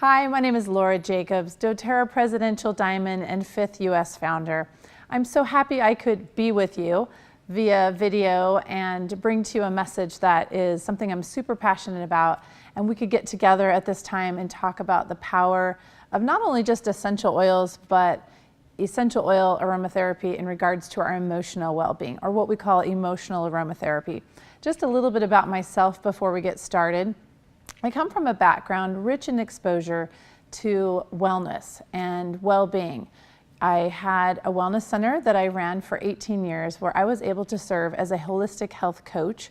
Hi, my name is Laura Jacobs, doTERRA Presidential Diamond and 5th U.S. founder. I'm so happy I could be with you via video and bring to you a message that is something I'm super passionate about, and we could get together at this time and talk about the power of not only just essential oils, but essential oil aromatherapy in regards to our emotional well-being, or what we call emotional aromatherapy. Just a little bit about myself before we get started. I come from a background rich in exposure to wellness and well-being. I had a wellness center that I ran for 18 years where I was able to serve as a holistic health coach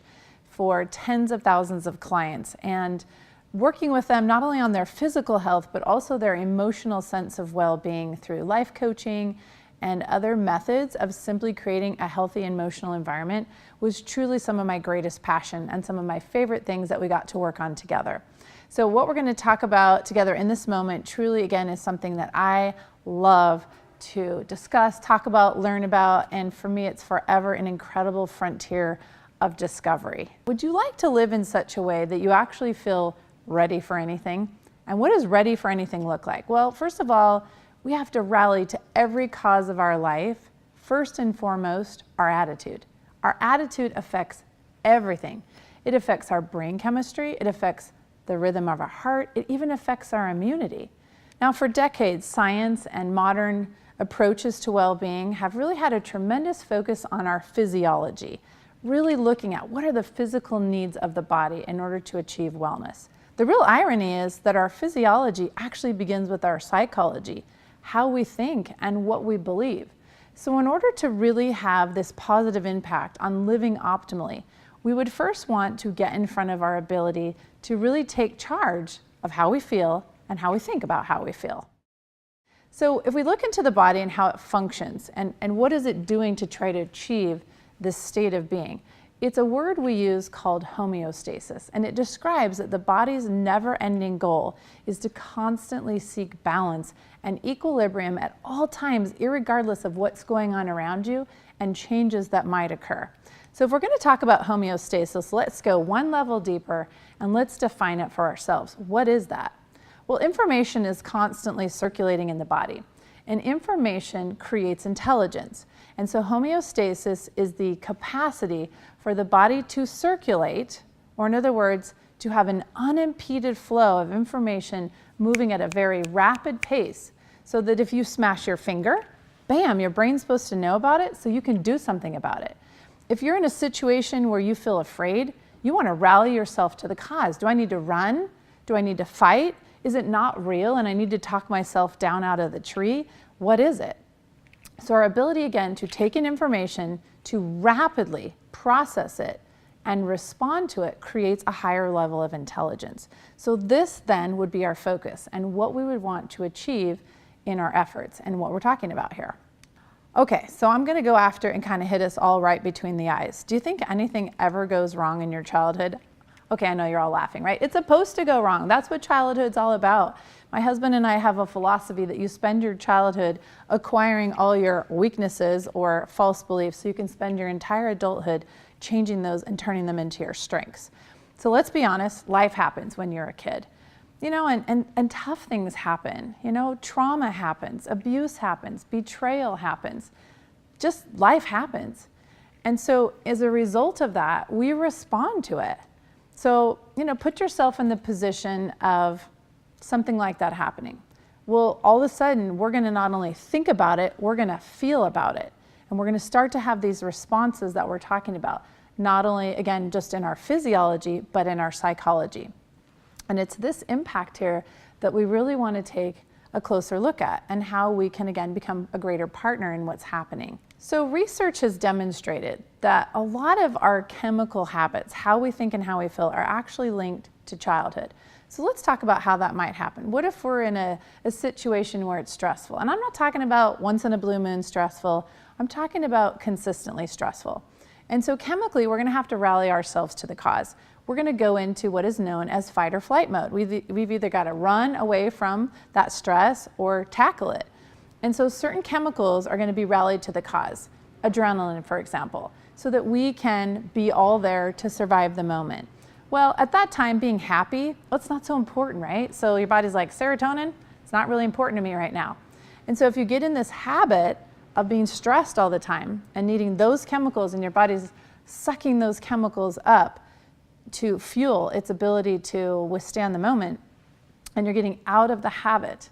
for tens of thousands of clients, and working with them not only on their physical health but also their emotional sense of well-being through life coaching and other methods of simply creating a healthy emotional environment was truly some of my greatest passion and some of my favorite things that we got to work on together. So what we're going to talk about together in this moment truly, again, is something that I love to discuss, talk about, learn about, and for me it's forever an incredible frontier of discovery. Would you like to live in such a way that you actually feel ready for anything? And what does ready for anything look like? Well, first of all, we have to rally to every cause of our life. First and foremost, our attitude. Our attitude affects everything. It affects our brain chemistry, it affects the rhythm of our heart, it even affects our immunity. Now, for decades, science and modern approaches to well-being have really had a tremendous focus on our physiology, really looking at what are the physical needs of the body in order to achieve wellness. The real irony is that our physiology actually begins with our psychology, how we think and what we believe. So in order to really have this positive impact on living optimally, we would first want to get in front of our ability to really take charge of how we feel and how we think about how we feel. So if we look into the body and how it functions and what is it doing to try to achieve this state of being, it's a word we use called homeostasis, and it describes that the body's never-ending goal is to constantly seek balance and equilibrium at all times, irregardless of what's going on around you and changes that might occur. So if we're going to talk about homeostasis, let's go one level deeper and let's define it for ourselves. What is that? Well, information is constantly circulating in the body, and information creates intelligence. And so homeostasis is the capacity for the body to circulate, or in other words, to have an unimpeded flow of information moving at a very rapid pace, so that if you smash your finger, bam, your brain's supposed to know about it so you can do something about it. If you're in a situation where you feel afraid, you want to rally yourself to the cause. Do I need to run? Do I need to fight? Is it not real and I need to talk myself down out of the tree? What is it? So our ability, again, to take in information, to rapidly process it and respond to it creates a higher level of intelligence. So this then would be our focus and what we would want to achieve in our efforts and what we're talking about here. Okay, so I'm going to go after and kind of hit us all right between the eyes. Do you think anything ever goes wrong in your childhood? Okay, I know you're all laughing, right? It's supposed to go wrong. That's what childhood's all about. My husband and I have a philosophy that you spend your childhood acquiring all your weaknesses or false beliefs so you can spend your entire adulthood changing those and turning them into your strengths. So let's be honest, life happens when you're a kid. You know, and tough things happen. You know, trauma happens, abuse happens, betrayal happens. Just life happens. And so as a result of that, we respond to it. So, you know, put yourself in the position of something like that happening. Well, all of a sudden, we're going to not only think about it, we're going to feel about it. And we're going to start to have these responses that we're talking about, not only, again, just in our physiology, but in our psychology. And it's this impact here that we really want to take a closer look at and how we can, again, become a greater partner in what's happening. So research has demonstrated that a lot of our chemical habits, how we think and how we feel, are actually linked to childhood. So let's talk about how that might happen. What if we're in a situation where it's stressful? And I'm not talking about once in a blue moon stressful. I'm talking about consistently stressful. And so chemically, we're going to have to rally ourselves to the cause. We're going to go into what is known as fight or flight mode. We've either got to run away from that stress or tackle it. And so certain chemicals are going to be rallied to the cause, adrenaline, for example, so that we can be all there to survive the moment. Well, at that time, being happy, well, it's not so important, right? So your body's like, serotonin, it's not really important to me right now. And so if you get in this habit of being stressed all the time and needing those chemicals, and your body's sucking those chemicals up to fuel its ability to withstand the moment, and you're getting out of the habit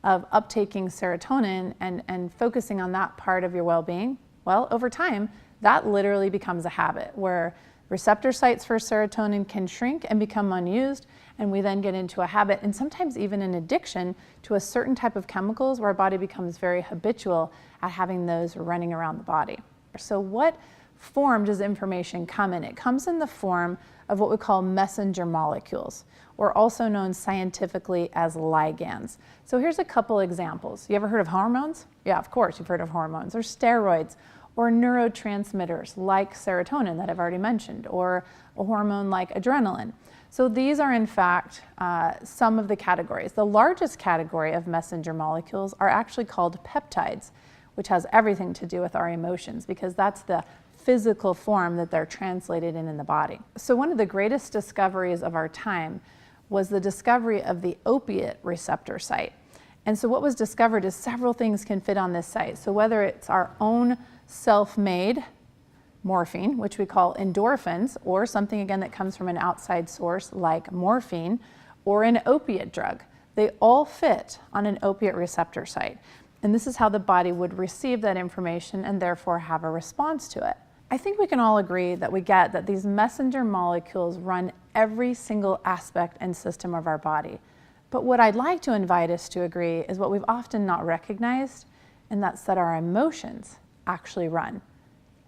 of uptaking serotonin and focusing on that part of your well-being, well, over time, that literally becomes a habit where receptor sites for serotonin can shrink and become unused, and we then get into a habit, and sometimes even an addiction to a certain type of chemicals where our body becomes very habitual at having those running around the body. So what form does information come in? It comes in the form of what we call messenger molecules, or also known scientifically as ligands. So here's a couple examples. You ever heard of hormones? Yeah, of course you've heard of hormones, or steroids, or neurotransmitters like serotonin that I've already mentioned, or a hormone like adrenaline. So these are in fact some of the categories. The largest category of messenger molecules are actually called peptides, which has everything to do with our emotions, because that's the physical form that they're translated in the body. So one of the greatest discoveries of our time was the discovery of the opiate receptor site. And so what was discovered is several things can fit on this site. So whether it's our own self-made morphine, which we call endorphins, or something again that comes from an outside source like morphine, or an opiate drug, they all fit on an opiate receptor site. And this is how the body would receive that information and therefore have a response to it. I think we can all agree that we get that these messenger molecules run every single aspect and system of our body. But what I'd like to invite us to agree is what we've often not recognized, and that's that our emotions actually run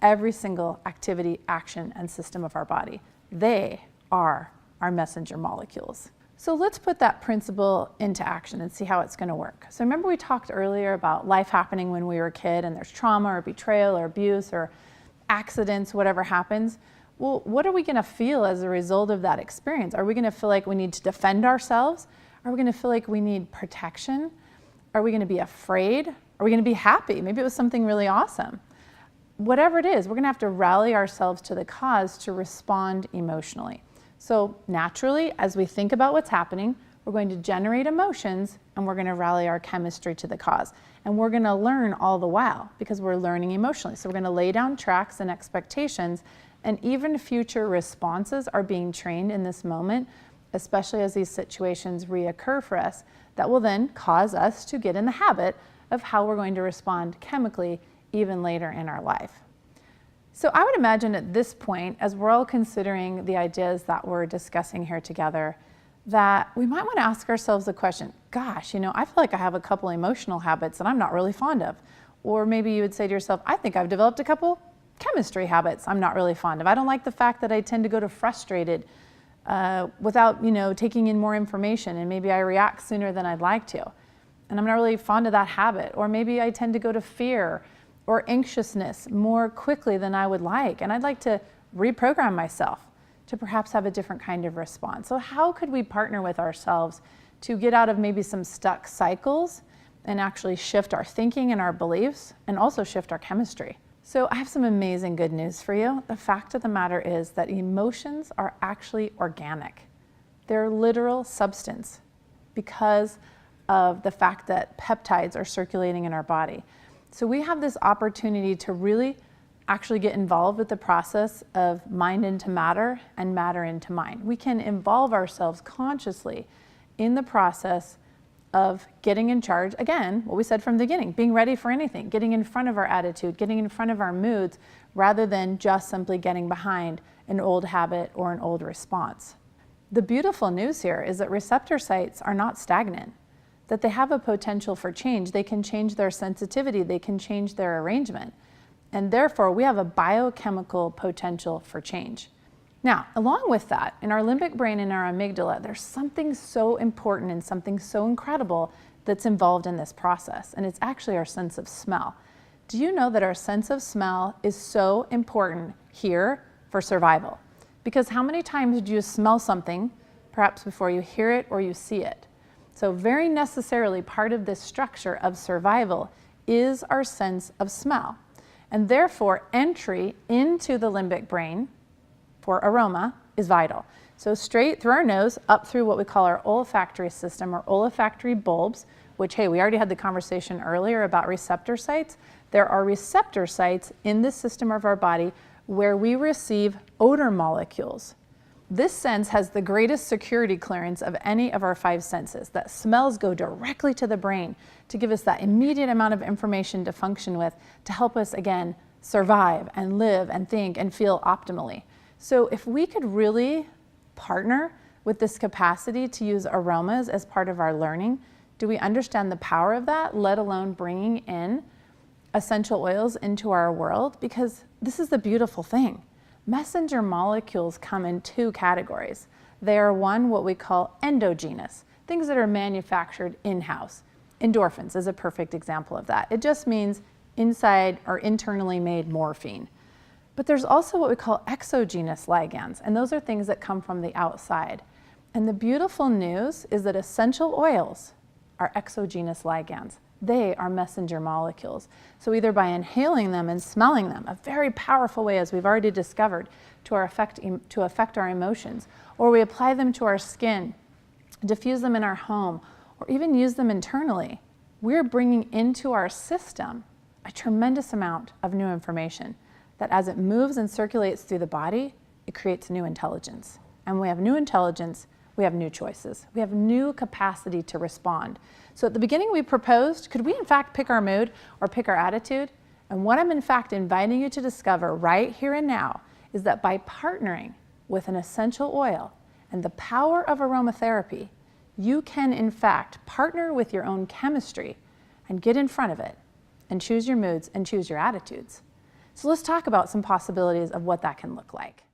every single activity, action, and system of our body. They are our messenger molecules. So let's put that principle into action and see how it's going to work. So remember we talked earlier about life happening when we were a kid, and there's trauma or betrayal or abuse or accidents, whatever happens. Well, what are we going to feel as a result of that experience? Are we going to feel like we need to defend ourselves? Are we going to feel like we need protection? Are we going to be afraid? Are we going to be happy? Maybe it was something really awesome. Whatever it is, we're going to have to rally ourselves to the cause to respond emotionally. So naturally, as we think about what's happening, we're going to generate emotions and we're going to rally our chemistry to the cause. And we're going to learn all the while because we're learning emotionally. So we're going to lay down tracks and expectations, and even future responses are being trained in this moment, especially as these situations reoccur for us, that will then cause us to get in the habit of how we're going to respond chemically even later in our life. So I would imagine at this point, as we're all considering the ideas that we're discussing here together, that we might want to ask ourselves the question, gosh, I feel like I have a couple emotional habits that I'm not really fond of. Or maybe you would say to yourself, I think I've developed a couple chemistry habits I'm not really fond of. I don't like the fact that I tend to go to frustrated without, taking in more information, and maybe I react sooner than I'd like to. And I'm not really fond of that habit. Or maybe I tend to go to fear or anxiousness more quickly than I would like. And I'd like to reprogram myself to perhaps have a different kind of response. So how could we partner with ourselves to get out of maybe some stuck cycles and actually shift our thinking and our beliefs, and also shift our chemistry? So I have some amazing good news for you. The fact of the matter is that emotions are actually organic. They're literal substance because of the fact that peptides are circulating in our body. So we have this opportunity to really actually get involved with the process of mind into matter and matter into mind. We can involve ourselves consciously in the process of getting in charge. Again, what we said from the beginning, being ready for anything, getting in front of our attitude, getting in front of our moods, rather than just simply getting behind an old habit or an old response. The beautiful news here is that receptor sites are not stagnant, that they have a potential for change. They can change their sensitivity, they can change their arrangement. And therefore, we have a biochemical potential for change. Now, along with that, in our limbic brain and our amygdala, there's something so important and something so incredible that's involved in this process, and it's actually our sense of smell. Do you know that our sense of smell is so important here for survival? Because how many times do you smell something, perhaps before you hear it or you see it? So very necessarily part of this structure of survival is our sense of smell. And therefore, entry into the limbic brain for aroma is vital. So straight through our nose, up through what we call our olfactory system or olfactory bulbs, which, hey, we already had the conversation earlier about receptor sites. There are receptor sites in the system of our body where we receive odor molecules. This sense has the greatest security clearance of any of our 5 senses. That smells go directly to the brain to give us that immediate amount of information to function with, to help us, again, survive and live and think and feel optimally. So if we could really partner with this capacity to use aromas as part of our learning, do we understand the power of that, let alone bringing in essential oils into our world? Because this is the beautiful thing. Messenger molecules come in 2 categories. They are one, what we call endogenous, things that are manufactured in-house. Endorphins is a perfect example of that. It just means inside or internally made morphine. But there's also what we call exogenous ligands, and those are things that come from the outside. And the beautiful news is that essential oils are exogenous ligands. They are messenger molecules. So either by inhaling them and smelling them, a very powerful way, as we've already discovered, to affect our emotions, or we apply them to our skin, diffuse them in our home, or even use them internally, we're bringing into our system a tremendous amount of new information that as it moves and circulates through the body, it creates new intelligence. And when we have new intelligence, we have new choices. We have new capacity to respond. So at the beginning we proposed, could we in fact pick our mood or pick our attitude? And what I'm in fact inviting you to discover right here and now is that by partnering with an essential oil and the power of aromatherapy, you can in fact partner with your own chemistry and get in front of it and choose your moods and choose your attitudes. So let's talk about some possibilities of what that can look like.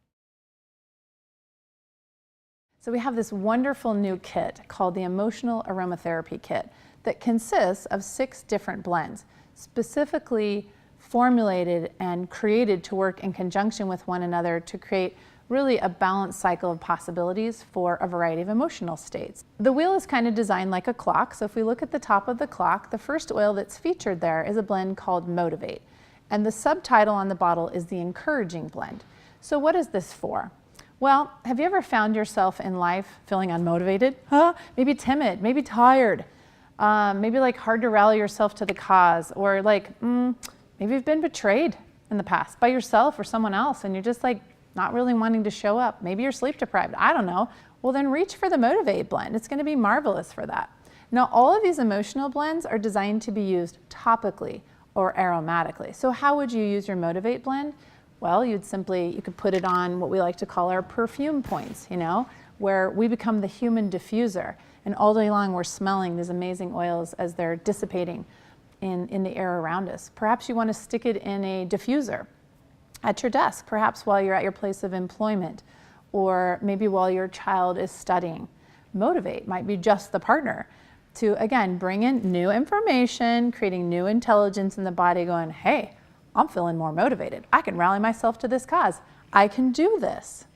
So we have this wonderful new kit called the Emotional Aromatherapy Kit that consists of 6 different blends, specifically formulated and created to work in conjunction with one another to create really a balanced cycle of possibilities for a variety of emotional states. The wheel is kind of designed like a clock, so if we look at the top of the clock, the first oil that's featured there is a blend called Motivate, and the subtitle on the bottle is the Encouraging Blend. So what is this for? Well, have you ever found yourself in life feeling unmotivated? Maybe timid, maybe tired, maybe like hard to rally yourself to the cause, or like maybe you've been betrayed in the past by yourself or someone else and you're just like not really wanting to show up. Maybe you're sleep deprived, I don't know. Well, then reach for the Motivate blend. It's gonna be marvelous for that. Now, all of these emotional blends are designed to be used topically or aromatically. So how would you use your Motivate blend? Well, you could put it on what we like to call our perfume points, where we become the human diffuser. And all day long we're smelling these amazing oils as they're dissipating in the air around us. Perhaps you want to stick it in a diffuser at your desk, perhaps while you're at your place of employment, or maybe while your child is studying. Motivate might be just the partner to, again, bring in new information, creating new intelligence in the body, going, hey, I'm feeling more motivated. I can rally myself to this cause. I can do this.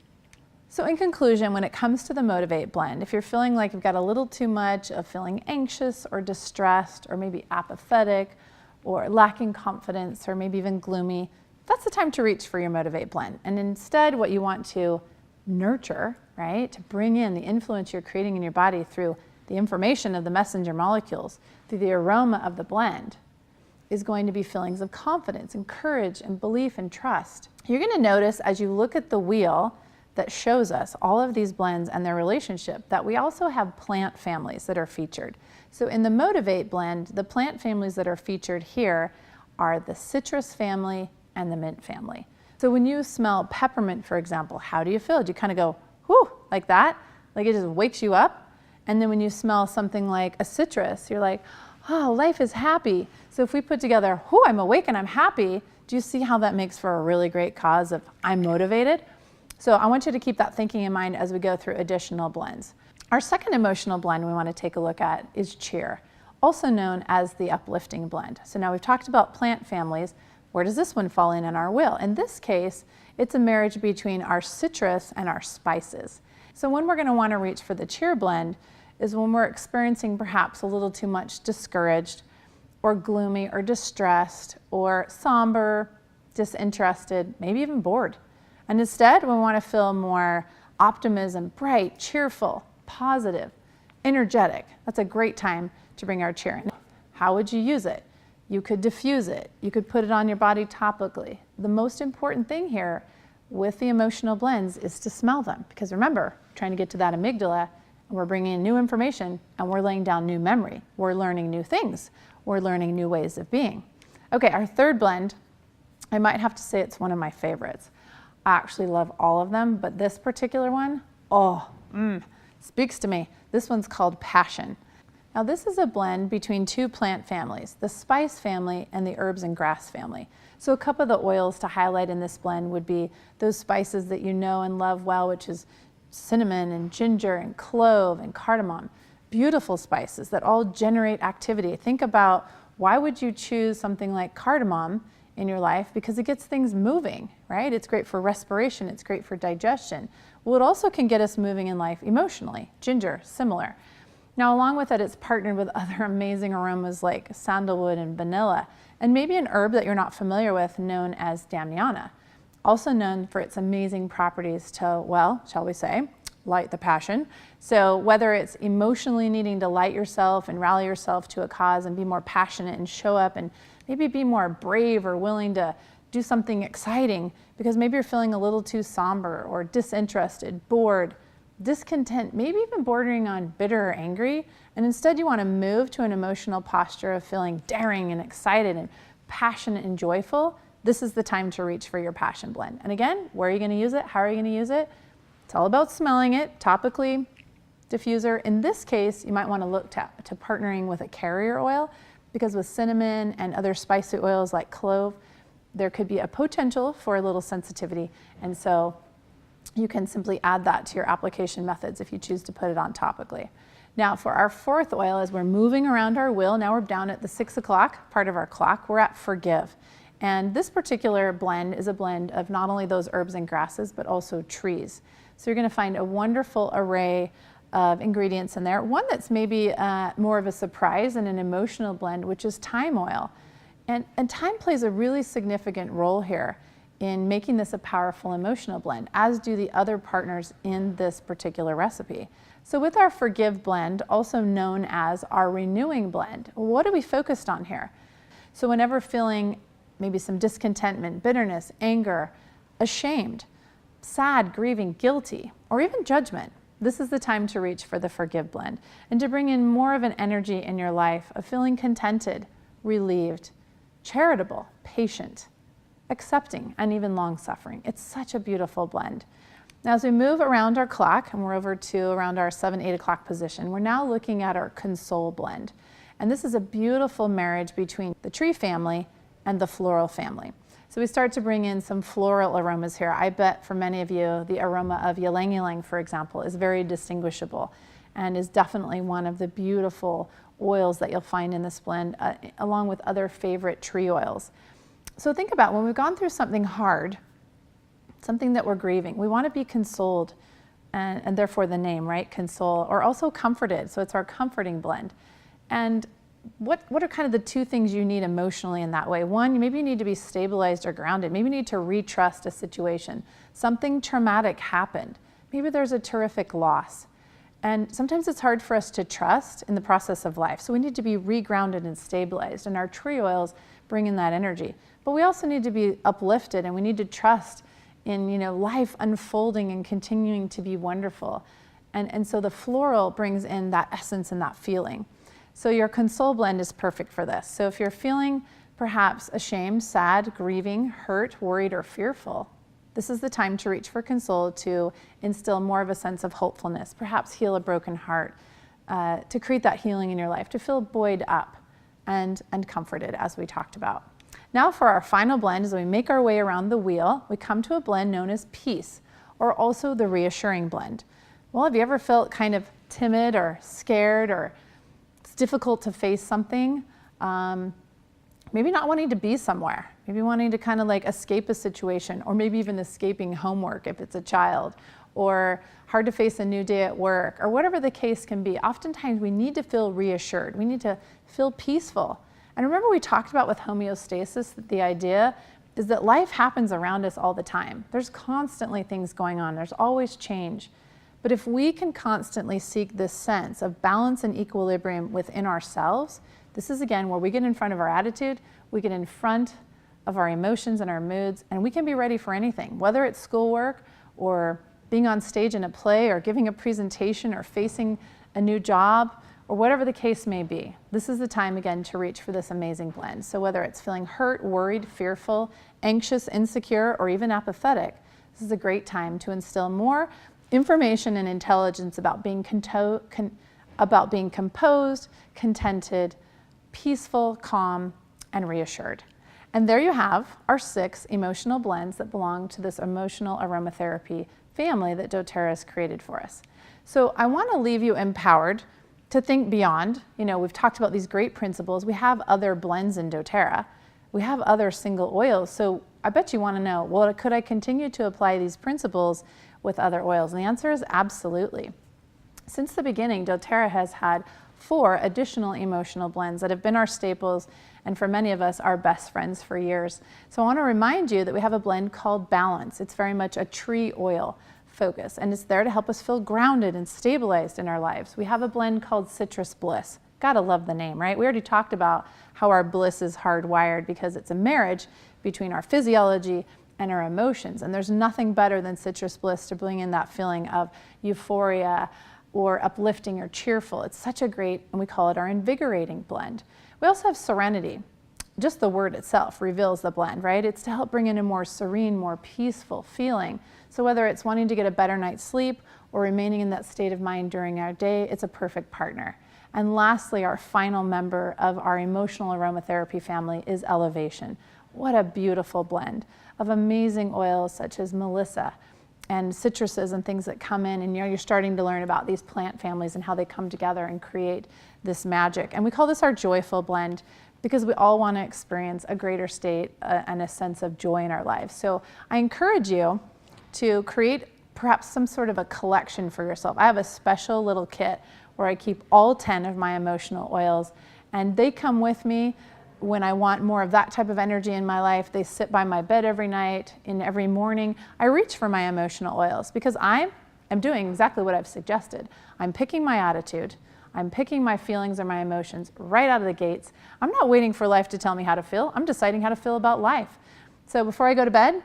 So in conclusion, when it comes to the Motivate blend, if you're feeling like you've got a little too much of feeling anxious or distressed or maybe apathetic or lacking confidence or maybe even gloomy, that's the time to reach for your Motivate blend. And instead, what you want to nurture, right, to bring in the influence you're creating in your body through the information of the messenger molecules, through the aroma of the blend, is going to be feelings of confidence and courage and belief and trust. You're going to notice as you look at the wheel that shows us all of these blends and their relationship that we also have plant families that are featured. So in the Motivate blend, the plant families that are featured here are the citrus family and the mint family. So when you smell peppermint, for example, how do you feel? Do you kind of go, whew, like that? Like it just wakes you up? And then when you smell something like a citrus, you're like, oh, life is happy. So if we put together, whoo, I'm awake and I'm happy, do you see how that makes for a really great cause of I'm motivated? So I want you to keep that thinking in mind as we go through additional blends. Our second emotional blend we want to take a look at is cheer, also known as the uplifting blend. So now we've talked about plant families. Where does this one fall in our wheel? In this case, it's a marriage between our citrus and our spices. So when we're going to want to reach for the cheer blend is when we're experiencing perhaps a little too much discouraged or gloomy or distressed or somber, disinterested, maybe even bored. And instead, we want to feel more optimism, bright, cheerful, positive, energetic. That's a great time to bring our cheer in. How would you use it? You could diffuse it. You could put it on your body topically. The most important thing here with the emotional blends is to smell them, because remember, trying to get to that amygdala, and we're bringing in new information and we're laying down new memory. We're learning new things. We're learning new ways of being. Okay, our third blend, I might have to say it's one of my favorites. I actually love all of them, but this particular one, speaks to me. This one's called Passion. Now this is a blend between two plant families, the spice family and the herbs and grass family. So a couple of the oils to highlight in this blend would be those spices that you know and love well, which is cinnamon and ginger and clove and cardamom. Beautiful spices that all generate activity. Think about, why would you choose something like cardamom in your life? Because it gets things moving, right? It's great for respiration, it's great for digestion. Well, it also can get us moving in life emotionally. Ginger, similar. Now, along with it, it's partnered with other amazing aromas like sandalwood and vanilla, and maybe an herb that you're not familiar with known as damiana, also known for its amazing properties to, well, shall we say, light the passion. So whether it's emotionally needing to light yourself and rally yourself to a cause and be more passionate and show up and maybe be more brave or willing to do something exciting because maybe you're feeling a little too somber or disinterested, bored, discontent, maybe even bordering on bitter or angry, and instead you want to move to an emotional posture of feeling daring and excited and passionate and joyful, this is the time to reach for your passion blend. And again, where are you going to use it? How are you going to use it? It's all about smelling it, topically, diffuser. In this case, you might want to look to partnering with a carrier oil, because with cinnamon and other spicy oils like clove, there could be a potential for a little sensitivity. And so you can simply add that to your application methods if you choose to put it on topically. Now for our fourth oil, as we're moving around our wheel, now we're down at the 6 o'clock part of our clock, we're at Forgive. And this particular blend is a blend of not only those herbs and grasses, but also trees. So you're going to find a wonderful array of ingredients in there. One that's maybe more of a surprise and an emotional blend, which is thyme oil. And thyme plays a really significant role here in making this a powerful emotional blend, as do the other partners in this particular recipe. So with our Forgive blend, also known as our Renewing blend, what are we focused on here? So whenever feeling maybe some discontentment, bitterness, anger, ashamed, sad, grieving, guilty, or even judgment, this is the time to reach for the Forgive blend and to bring in more of an energy in your life of feeling contented, relieved, charitable, patient, accepting, and even long-suffering. It's such a beautiful blend. Now, as we move around our clock, and we're over to around our 7, 8 o'clock position, we're now looking at our Console blend. And this is a beautiful marriage between the tree family and the floral family. So we start to bring in some floral aromas here. I bet for many of you, the aroma of ylang ylang, for example, is very distinguishable and is definitely one of the beautiful oils that you'll find in this blend, along with other favorite tree oils. So think about when we've gone through something hard, something that we're grieving, we want to be consoled, and therefore the name, right? Console, or also comforted. So it's our comforting blend. And what are kind of the two things you need emotionally in that way? One, maybe you need to be stabilized or grounded. Maybe you need to retrust a situation. Something traumatic happened. Maybe there's a terrific loss. And sometimes it's hard for us to trust in the process of life. So we need to be regrounded and stabilized. And our tree oils bring in that energy. But we also need to be uplifted, and we need to trust in, life unfolding and continuing to be wonderful. And so the floral brings in that essence and that feeling. So your Console blend is perfect for this. So if you're feeling perhaps ashamed, sad, grieving, hurt, worried, or fearful, this is the time to reach for Console to instill more of a sense of hopefulness, perhaps heal a broken heart, to create that healing in your life, to feel buoyed up and comforted, as we talked about. Now for our final blend, as we make our way around the wheel, we come to a blend known as Peace, or also the Reassuring blend. Well, have you ever felt kind of timid or scared, or it's difficult to face something? Maybe not wanting to be somewhere, maybe wanting to kind of like escape a situation, or maybe even escaping homework if it's a child, or hard to face a new day at work, or whatever the case can be. Oftentimes we need to feel reassured. We need to feel peaceful. And remember we talked about with homeostasis that the idea is that life happens around us all the time. There's constantly things going on. There's always change. But if we can constantly seek this sense of balance and equilibrium within ourselves, this is again where we get in front of our attitude, we get in front of our emotions and our moods, and we can be ready for anything, whether it's schoolwork or being on stage in a play or giving a presentation or facing a new job or whatever the case may be. This is the time again to reach for this amazing blend. So whether it's feeling hurt, worried, fearful, anxious, insecure, or even apathetic, this is a great time to instill more information and intelligence about being composed, contented, peaceful, calm, and reassured. And there you have our 6 emotional blends that belong to this emotional aromatherapy family that doTERRA has created for us. So I want to leave you empowered to think beyond. You know, we've talked about these great principles. We have other blends in doTERRA. We have other single oils. So I bet you want to know, well, could I continue to apply these principles with other oils? And the answer is absolutely. Since the beginning, doTERRA has had 4 additional emotional blends that have been our staples and for many of us, our best friends for years. So I want to remind you that we have a blend called Balance. It's very much a tree oil focus, and it's there to help us feel grounded and stabilized in our lives. We have a blend called Citrus Bliss. Gotta love the name, right? We already talked about how our bliss is hardwired because it's a marriage between our physiology and our emotions. And there's nothing better than Citrus Bliss to bring in that feeling of euphoria or uplifting or cheerful. It's such a great, and we call it our invigorating blend. We also have Serenity. Just the word itself reveals the blend, right? It's to help bring in a more serene, more peaceful feeling. So whether it's wanting to get a better night's sleep or remaining in that state of mind during our day, it's a perfect partner. And lastly, our final member of our emotional aromatherapy family is Elevation. What a beautiful blend of amazing oils such as Melissa and citruses and things that come in, and you're starting to learn about these plant families and how they come together and create this magic. And we call this our joyful blend because we all want to experience a greater state and a sense of joy in our lives. So I encourage you to create perhaps some sort of a collection for yourself. I have a special little kit where I keep all 10 of my emotional oils, and they come with me when I want more of that type of energy in my life. They sit by my bed every night, and every morning I reach for my emotional oils because I am doing exactly what I've suggested. I'm picking my attitude, I'm picking my feelings or my emotions right out of the gates. I'm not waiting for life to tell me how to feel. I'm deciding how to feel about life. So before I go to bed,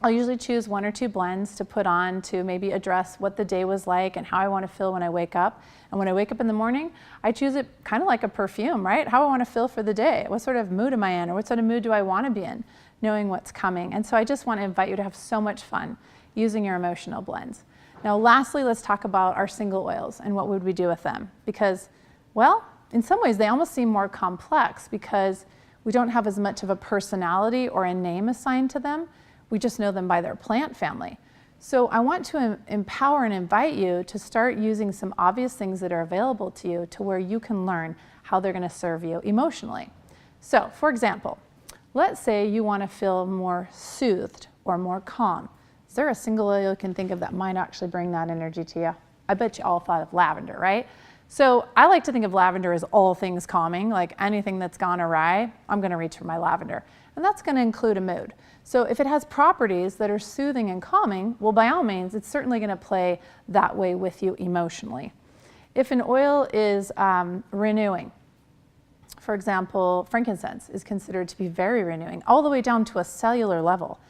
I'll usually choose 1 or 2 blends to put on to maybe address what the day was like and how I want to feel when I wake up. And when I wake up in the morning, I choose it kind of like a perfume, right? How I want to feel for the day. What sort of mood am I in, or what sort of mood do I want to be in, knowing what's coming. And so I just want to invite you to have so much fun using your emotional blends. Now, lastly, let's talk about our single oils and what would we do with them? Because, well, in some ways they almost seem more complex because we don't have as much of a personality or a name assigned to them. We just know them by their plant family. So I want to empower and invite you to start using some obvious things that are available to you to where you can learn how they're going to serve you emotionally. So, for example, let's say you want to feel more soothed or more calm. Is there a single oil you can think of that might actually bring that energy to you? I bet you all thought of lavender, right? So I like to think of lavender as all things calming, like anything that's gone awry, I'm going to reach for my lavender. And that's going to include a mood. So if it has properties that are soothing and calming, well, by all means, it's certainly going to play that way with you emotionally. If an oil is renewing, for example, frankincense is considered to be very renewing, all the way down to a cellular level.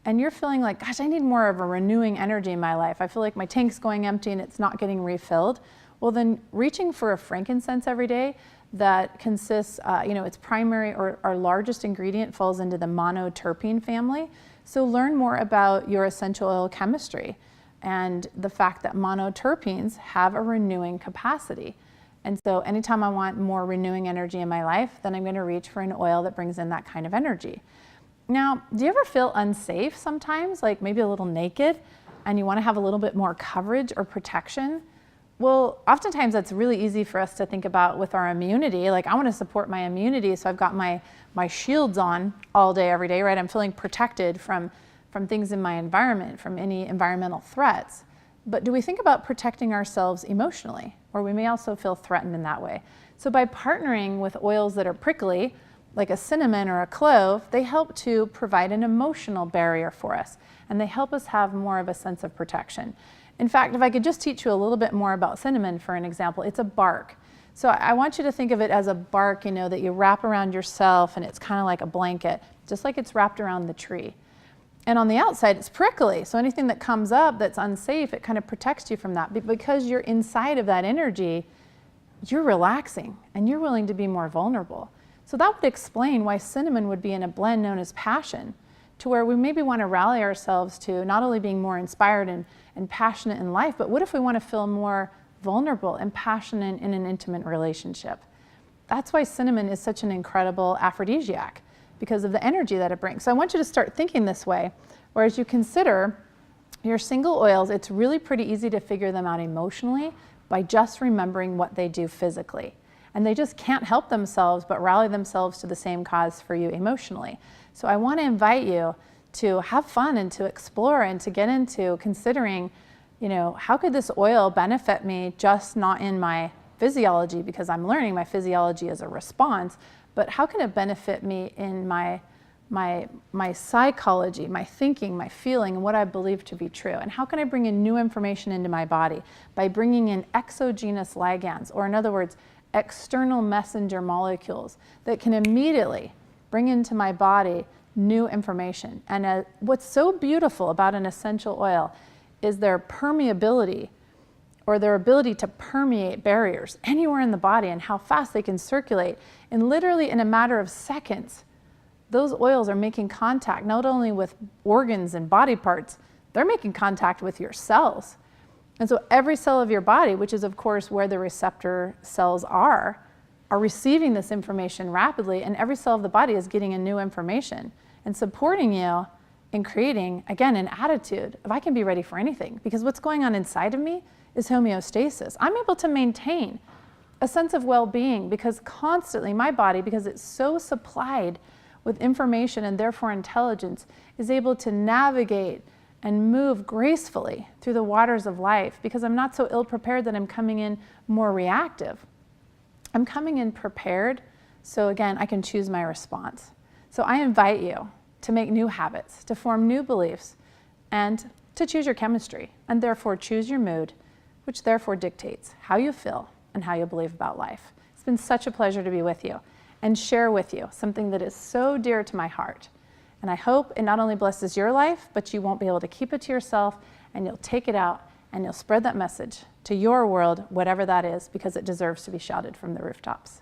And you're feeling like, gosh, I need more of a renewing energy in my life. I feel like my tank's going empty and it's not getting refilled. Well, then reaching for a frankincense every day that consists, its primary or our largest ingredient falls into the monoterpene family. So learn more about your essential oil chemistry and the fact that monoterpenes have a renewing capacity. And so anytime I want more renewing energy in my life, then I'm going to reach for an oil that brings in that kind of energy. Now, do you ever feel unsafe sometimes, like maybe a little naked, and you want to have a little bit more coverage or protection? Well, oftentimes that's really easy for us to think about with our immunity. Like, I want to support my immunity, so I've got my shields on all day, every day, right? I'm feeling protected from things in my environment, from any environmental threats. But do we think about protecting ourselves emotionally? Or we may also feel threatened in that way. So by partnering with oils that are prickly, like a cinnamon or a clove, they help to provide an emotional barrier for us, and they help us have more of a sense of protection. In fact, if I could just teach you a little bit more about cinnamon for an example, it's a bark. So I want you to think of it as a bark, you know, that you wrap around yourself, and it's kind of like a blanket, just like it's wrapped around the tree. And on the outside, it's prickly. So anything that comes up that's unsafe, it kind of protects you from that. But because you're inside of that energy, you're relaxing and you're willing to be more vulnerable. So that would explain why cinnamon would be in a blend known as passion, to where we maybe want to rally ourselves to not only being more inspired and passionate in life, but what if we want to feel more vulnerable and passionate in an intimate relationship? That's why cinnamon is such an incredible aphrodisiac, because of the energy that it brings. So I want you to start thinking this way, where as you consider your single oils, it's really pretty easy to figure them out emotionally by just remembering what they do physically. And they just can't help themselves but rally themselves to the same cause for you emotionally. So I want to invite you to have fun and to explore and to get into considering, you know, how could this oil benefit me, just not in my physiology, because I'm learning my physiology as a response, but how can it benefit me in my psychology, my thinking, my feeling, and what I believe to be true? And how can I bring in new information into my body by bringing in exogenous ligands, or in other words, external messenger molecules that can immediately bring into my body new information? And what's so beautiful about an essential oil is their permeability, or their ability to permeate barriers anywhere in the body, and how fast they can circulate. And literally in a matter of seconds, those oils are making contact not only with organs and body parts, they're making contact with your cells. And so every cell of your body, which is of course where the receptor cells are receiving this information rapidly, and every cell of the body is getting a new information and supporting you in creating, again, an attitude of I can be ready for anything, because what's going on inside of me is homeostasis. I'm able to maintain a sense of well-being because constantly my body, because it's so supplied with information and therefore intelligence, is able to navigate and move gracefully through the waters of life, because I'm not so ill-prepared that I'm coming in more reactive. I'm coming in prepared, so again, I can choose my response. So I invite you to make new habits, to form new beliefs, and to choose your chemistry, and therefore choose your mood, which therefore dictates how you feel and how you believe about life. It's been such a pleasure to be with you and share with you something that is so dear to my heart. And I hope it not only blesses your life, but you won't be able to keep it to yourself, and you'll take it out and you'll spread that message to your world, whatever that is, because it deserves to be shouted from the rooftops.